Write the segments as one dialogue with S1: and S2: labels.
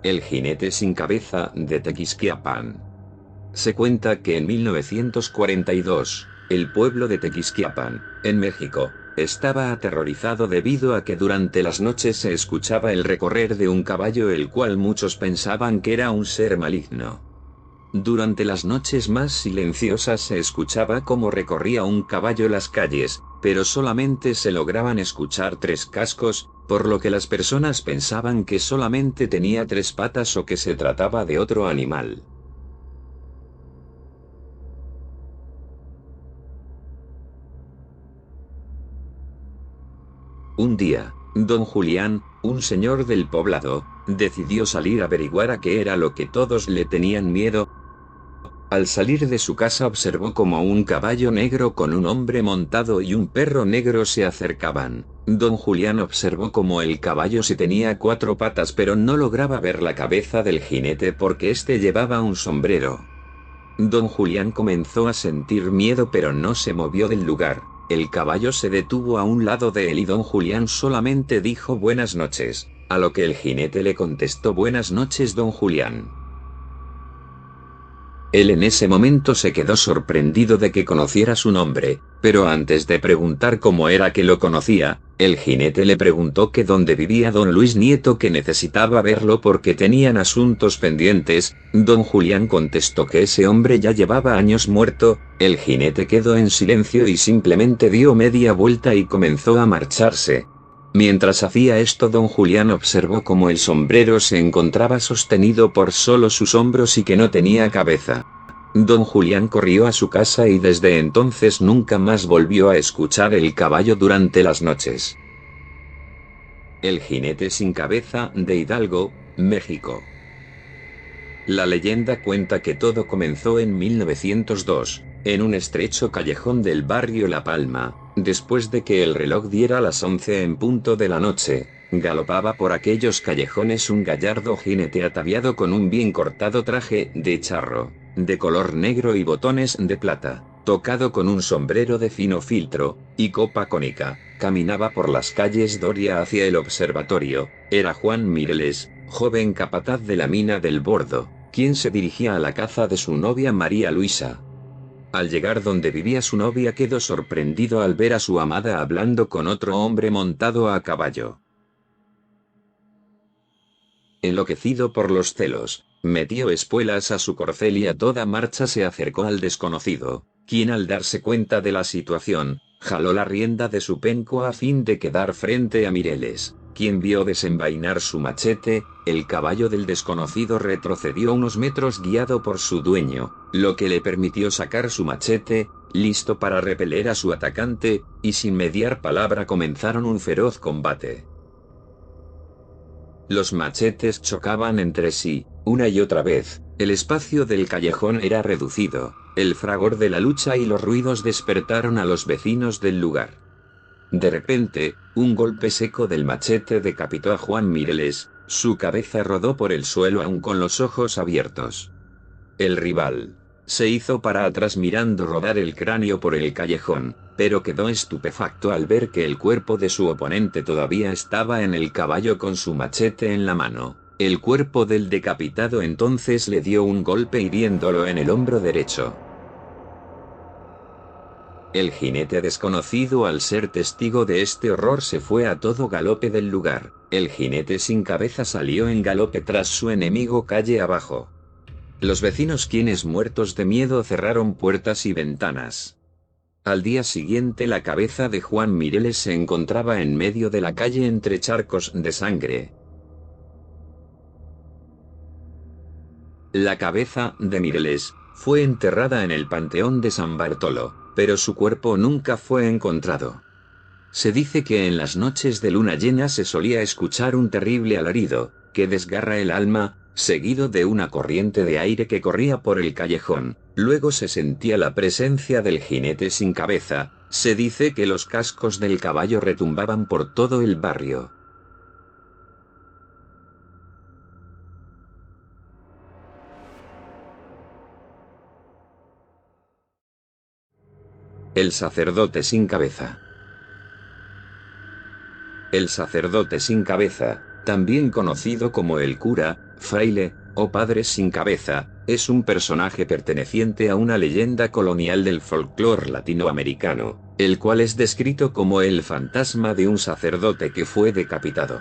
S1: El jinete sin cabeza de Tequisquiapan. Se cuenta que en 1942, el pueblo de Tequisquiapan, en México, estaba aterrorizado debido a que durante las noches se escuchaba el recorrer de un caballo, el cual muchos pensaban que era un ser maligno. Durante las noches más silenciosas se escuchaba cómo recorría un caballo las calles, pero solamente se lograban escuchar 3 cascos, por lo que las personas pensaban que solamente tenía 3 patas o que se trataba de otro animal. Un día, don Julián, un señor del poblado, decidió salir a averiguar a qué era lo que todos le tenían miedo. Al salir de su casa observó como un caballo negro con un hombre montado y un perro negro se acercaban. Don Julián observó como el caballo sí tenía 4 patas, pero no lograba ver la cabeza del jinete porque éste llevaba un sombrero. Don Julián comenzó a sentir miedo, pero no se movió del lugar. El caballo se detuvo a un lado de él y don Julián solamente dijo buenas noches, a lo que el jinete le contestó buenas noches don Julián. Él en ese momento se quedó sorprendido de que conociera su nombre, pero antes de preguntar cómo era que lo conocía, el jinete le preguntó que dónde vivía don Luis Nieto, que necesitaba verlo porque tenían asuntos pendientes. Don Julián contestó que ese hombre ya llevaba años muerto. El jinete quedó en silencio y simplemente dio media vuelta y comenzó a marcharse. Mientras hacía esto, don Julián observó cómo el sombrero se encontraba sostenido por solo sus hombros y que no tenía cabeza. Don Julián corrió a su casa y desde entonces nunca más volvió a escuchar el caballo durante las noches. El jinete sin cabeza de Hidalgo, México. La leyenda cuenta que todo comenzó en 1902, en un estrecho callejón del barrio La Palma, después de que el reloj diera las 11 en punto de la noche. Galopaba por aquellos callejones un gallardo jinete ataviado con un bien cortado traje de charro, de color negro y botones de plata, tocado con un sombrero de fino filtro, y copa cónica. Caminaba por las calles Doria hacia el observatorio. Era Juan Mireles, joven capataz de la mina del Bordo, quien se dirigía a la caza de su novia María Luisa. Al llegar donde vivía su novia, quedó sorprendido al ver a su amada hablando con otro hombre montado a caballo. Enloquecido por los celos, metió espuelas a su corcel y a toda marcha se acercó al desconocido, quien al darse cuenta de la situación, jaló la rienda de su penco a fin de quedar frente a Mireles, quien vio desenvainar su machete. El caballo del desconocido retrocedió unos metros guiado por su dueño, lo que le permitió sacar su machete, listo para repeler a su atacante, y sin mediar palabra comenzaron un feroz combate. Los machetes chocaban entre sí, una y otra vez. El espacio del callejón era reducido. El fragor de la lucha y los ruidos despertaron a los vecinos del lugar. De repente, un golpe seco del machete decapitó a Juan Mireles. Su cabeza rodó por el suelo aún con los ojos abiertos. El rival se hizo para atrás mirando rodar el cráneo por el callejón, pero quedó estupefacto al ver que el cuerpo de su oponente todavía estaba en el caballo con su machete en la mano. El cuerpo del decapitado entonces le dio un golpe hiriéndolo en el hombro derecho. El jinete desconocido, al ser testigo de este horror, se fue a todo galope del lugar. El jinete sin cabeza salió en galope tras su enemigo calle abajo. Los vecinos, quienes muertos de miedo cerraron puertas y ventanas. Al día siguiente la cabeza de Juan Mireles se encontraba en medio de la calle entre charcos de sangre. La cabeza de Mireles fue enterrada en el Panteón de San Bartolo, pero su cuerpo nunca fue encontrado. Se dice que en las noches de luna llena se solía escuchar un terrible alarido, que desgarra el alma, seguido de una corriente de aire que corría por el callejón. Luego se sentía la presencia del jinete sin cabeza. Se dice que los cascos del caballo retumbaban por todo el barrio. El sacerdote sin cabeza. El sacerdote sin cabeza, también conocido como el cura, Fraile, o padre sin cabeza, es un personaje perteneciente a una leyenda colonial del folclore latinoamericano, el cual es descrito como el fantasma de un sacerdote que fue decapitado.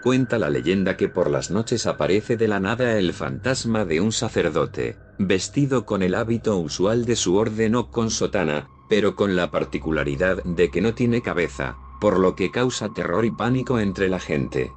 S1: Cuenta la leyenda que por las noches aparece de la nada el fantasma de un sacerdote, vestido con el hábito usual de su orden o con sotana, pero con la particularidad de que no tiene cabeza, por lo que causa terror y pánico entre la gente.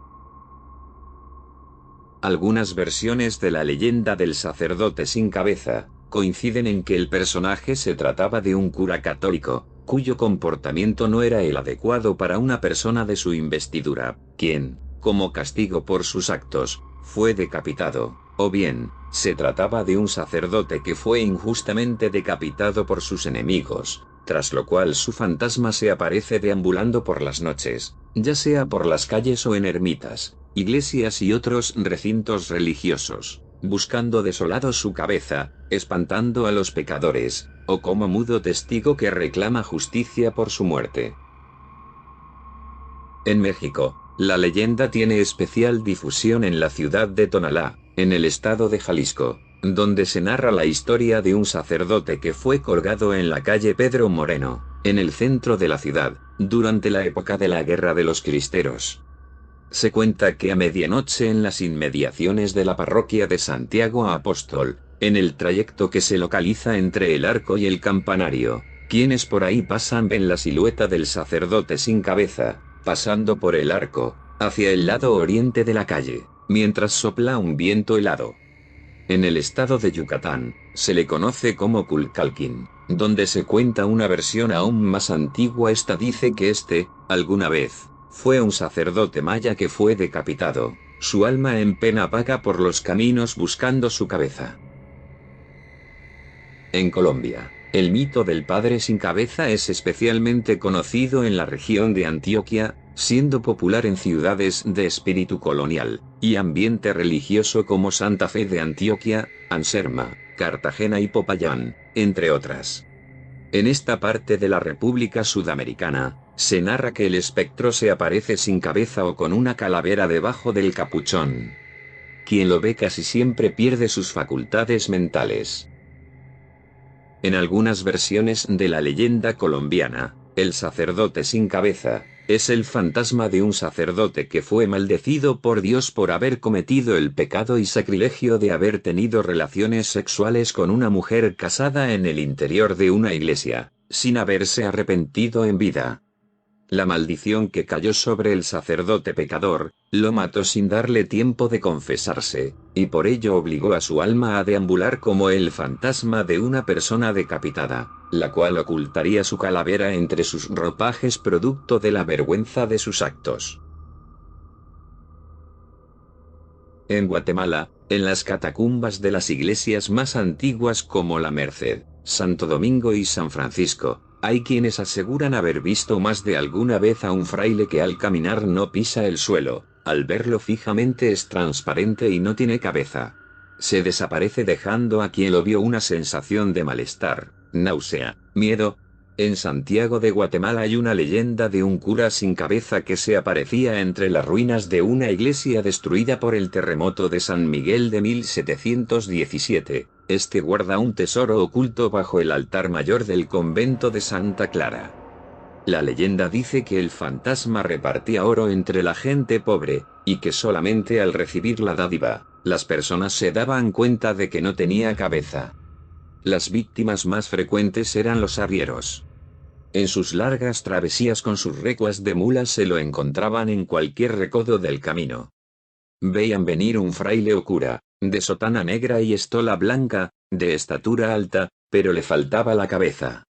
S1: Algunas versiones de la leyenda del sacerdote sin cabeza coinciden en que el personaje se trataba de un cura católico, cuyo comportamiento no era el adecuado para una persona de su investidura, quien, como castigo por sus actos, fue decapitado, o bien, se trataba de un sacerdote que fue injustamente decapitado por sus enemigos, tras lo cual su fantasma se aparece deambulando por las noches, ya sea por las calles o en ermitas, iglesias y otros recintos religiosos, buscando desolado su cabeza, espantando a los pecadores, o como mudo testigo que reclama justicia por su muerte. En México, la leyenda tiene especial difusión en la ciudad de Tonalá, en el estado de Jalisco, donde se narra la historia de un sacerdote que fue colgado en la calle Pedro Moreno, en el centro de la ciudad, durante la época de la Guerra de los Cristeros. Se cuenta que a medianoche en las inmediaciones de la parroquia de Santiago Apóstol, en el trayecto que se localiza entre el arco y el campanario, quienes por ahí pasan ven la silueta del sacerdote sin cabeza, pasando por el arco, hacia el lado oriente de la calle, mientras sopla un viento helado. En el estado de Yucatán, se le conoce como Culcalquín, donde se cuenta una versión aún más antigua. Esta dice que alguna vez, fue un sacerdote maya que fue decapitado, su alma en pena vaga por los caminos buscando su cabeza. En Colombia, el mito del padre sin cabeza es especialmente conocido en la región de Antioquia, siendo popular en ciudades de espíritu colonial y ambiente religioso como Santa Fe de Antioquia, Anserma, Cartagena y Popayán, entre otras. En esta parte de la República Sudamericana, se narra que el espectro se aparece sin cabeza o con una calavera debajo del capuchón. Quien lo ve casi siempre pierde sus facultades mentales. En algunas versiones de la leyenda colombiana, el sacerdote sin cabeza es el fantasma de un sacerdote que fue maldecido por Dios por haber cometido el pecado y sacrilegio de haber tenido relaciones sexuales con una mujer casada en el interior de una iglesia, sin haberse arrepentido en vida. La maldición que cayó sobre el sacerdote pecador, lo mató sin darle tiempo de confesarse, y por ello obligó a su alma a deambular como el fantasma de una persona decapitada, la cual ocultaría su calavera entre sus ropajes producto de la vergüenza de sus actos. En Guatemala, en las catacumbas de las iglesias más antiguas como la Merced, Santo Domingo y San Francisco, hay quienes aseguran haber visto más de alguna vez a un fraile que al caminar no pisa el suelo, al verlo fijamente es transparente y no tiene cabeza. Se desaparece dejando a quien lo vio una sensación de malestar, náusea, miedo. En Santiago de Guatemala hay una leyenda de un cura sin cabeza que se aparecía entre las ruinas de una iglesia destruida por el terremoto de San Miguel de 1717. Este guarda un tesoro oculto bajo el altar mayor del convento de Santa Clara. La leyenda dice que el fantasma repartía oro entre la gente pobre, y que solamente al recibir la dádiva, las personas se daban cuenta de que no tenía cabeza. Las víctimas más frecuentes eran los arrieros. En sus largas travesías con sus recuas de mulas se lo encontraban en cualquier recodo del camino. Veían venir un fraile o cura, de sotana negra y estola blanca, de estatura alta, pero le faltaba la cabeza.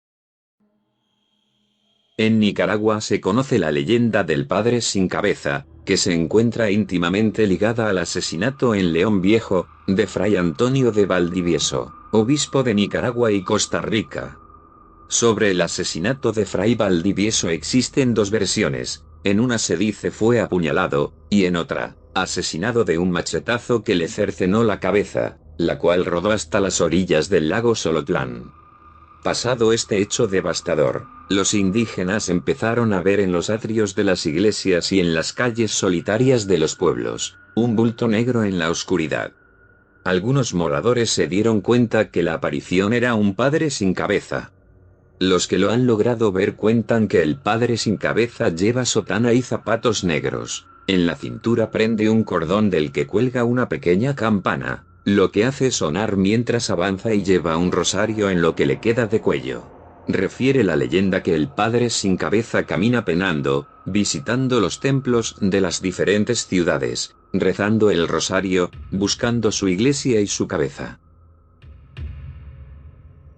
S1: En Nicaragua se conoce la leyenda del padre sin cabeza, que se encuentra íntimamente ligada al asesinato en León Viejo, de Fray Antonio de Valdivieso, obispo de Nicaragua y Costa Rica. Sobre el asesinato de Fray Valdivieso existen dos versiones, en una se dice fue apuñalado, y en otra, asesinado de un machetazo que le cercenó la cabeza, la cual rodó hasta las orillas del lago Solotlán. Pasado este hecho devastador, los indígenas empezaron a ver en los atrios de las iglesias y en las calles solitarias de los pueblos, un bulto negro en la oscuridad. Algunos moradores se dieron cuenta que la aparición era un padre sin cabeza. Los que lo han logrado ver cuentan que el padre sin cabeza lleva sotana y zapatos negros. En la cintura prende un cordón del que cuelga una pequeña campana, lo que hace sonar mientras avanza, y lleva un rosario en lo que le queda de cuello. Refiere la leyenda que el padre sin cabeza camina penando, visitando los templos de las diferentes ciudades, rezando el rosario, buscando su iglesia y su cabeza.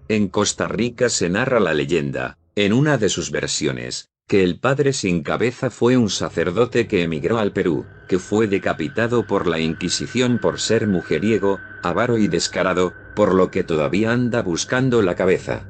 S1: En Costa Rica se narra la leyenda, en una de sus versiones, que el padre sin cabeza fue un sacerdote que emigró al Perú, que fue decapitado por la Inquisición por ser mujeriego, avaro y descarado, por lo que todavía anda buscando la cabeza.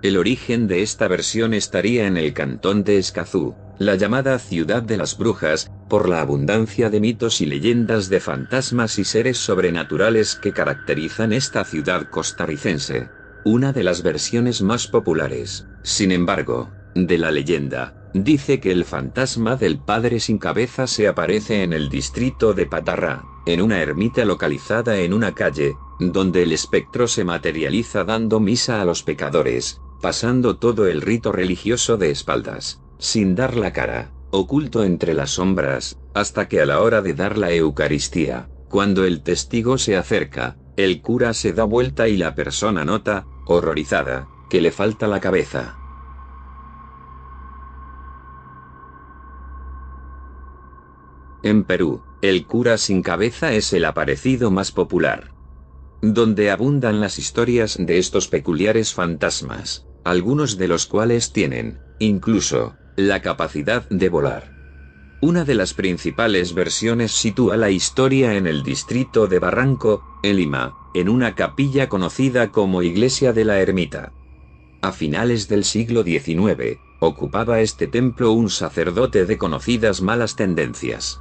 S1: El origen de esta versión estaría en el cantón de Escazú, la llamada ciudad de las brujas, por la abundancia de mitos y leyendas de fantasmas y seres sobrenaturales que caracterizan esta ciudad costarricense. Una de las versiones más populares, sin embargo, de la leyenda, dice que el fantasma del padre sin cabeza se aparece en el distrito de Patarrá, en una ermita localizada en una calle, donde el espectro se materializa dando misa a los pecadores, pasando todo el rito religioso de espaldas, sin dar la cara, oculto entre las sombras, hasta que a la hora de dar la Eucaristía, cuando el testigo se acerca, el cura se da vuelta y la persona nota, horrorizada, que le falta la cabeza. En Perú, el cura sin cabeza es el aparecido más popular, donde abundan las historias de estos peculiares fantasmas, algunos de los cuales tienen, incluso, la capacidad de volar. Una de las principales versiones sitúa la historia en el distrito de Barranco, en Lima, en una capilla conocida como Iglesia de la Ermita. A finales del siglo XIX, ocupaba este templo un sacerdote de conocidas malas tendencias.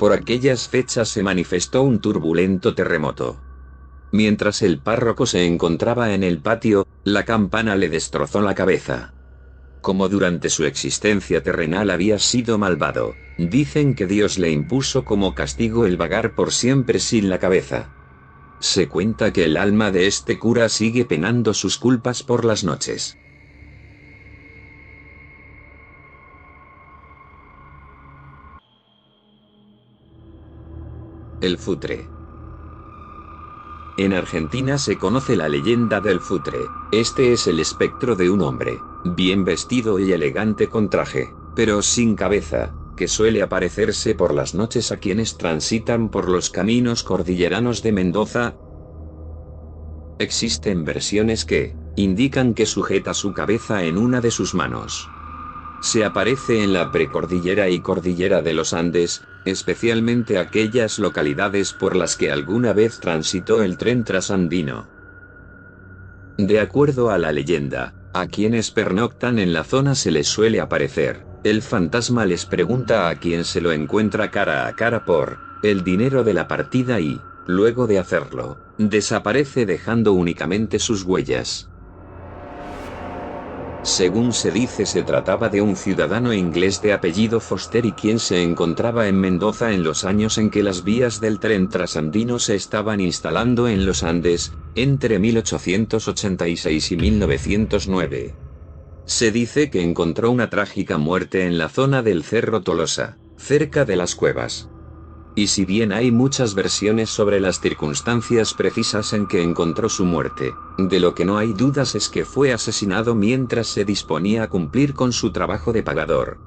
S1: Por aquellas fechas se manifestó un turbulento terremoto. Mientras el párroco se encontraba en el patio, la campana le destrozó la cabeza. Como durante su existencia terrenal había sido malvado, dicen que Dios le impuso como castigo el vagar por siempre sin la cabeza. Se cuenta que el alma de este cura sigue penando sus culpas por las noches. El futre. En Argentina se conoce la leyenda del futre. Este es el espectro de un hombre, bien vestido y elegante con traje, pero sin cabeza, que suele aparecerse por las noches a quienes transitan por los caminos cordilleranos de Mendoza. Existen versiones que indican que sujeta su cabeza en una de sus manos. Se aparece en la precordillera y cordillera de los Andes, especialmente aquellas localidades por las que alguna vez transitó el tren trasandino. De acuerdo a la leyenda, a quienes pernoctan en la zona se les suele aparecer. El fantasma les pregunta a quien se lo encuentra cara a cara por el dinero de la partida y, luego de hacerlo, desaparece dejando únicamente sus huellas. Según se dice, se trataba de un ciudadano inglés de apellido Foster y quien se encontraba en Mendoza en los años en que las vías del tren trasandino se estaban instalando en los Andes, entre 1886 y 1909. Se dice que encontró una trágica muerte en la zona del Cerro Tolosa, cerca de las cuevas. Y si bien hay muchas versiones sobre las circunstancias precisas en que encontró su muerte, de lo que no hay dudas es que fue asesinado mientras se disponía a cumplir con su trabajo de pagador.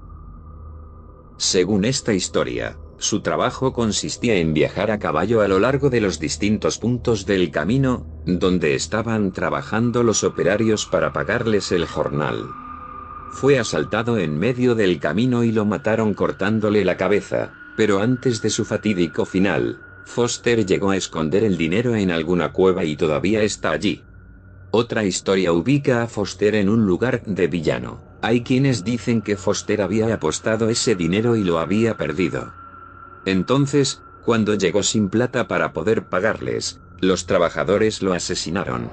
S1: Según esta historia, su trabajo consistía en viajar a caballo a lo largo de los distintos puntos del camino, donde estaban trabajando los operarios para pagarles el jornal. Fue asaltado en medio del camino y lo mataron cortándole la cabeza. Pero antes de su fatídico final, Foster llegó a esconder el dinero en alguna cueva y todavía está allí. Otra historia ubica a Foster en un lugar de villano. Hay quienes dicen que Foster había apostado ese dinero y lo había perdido. Entonces, cuando llegó sin plata para poder pagarles, los trabajadores lo asesinaron.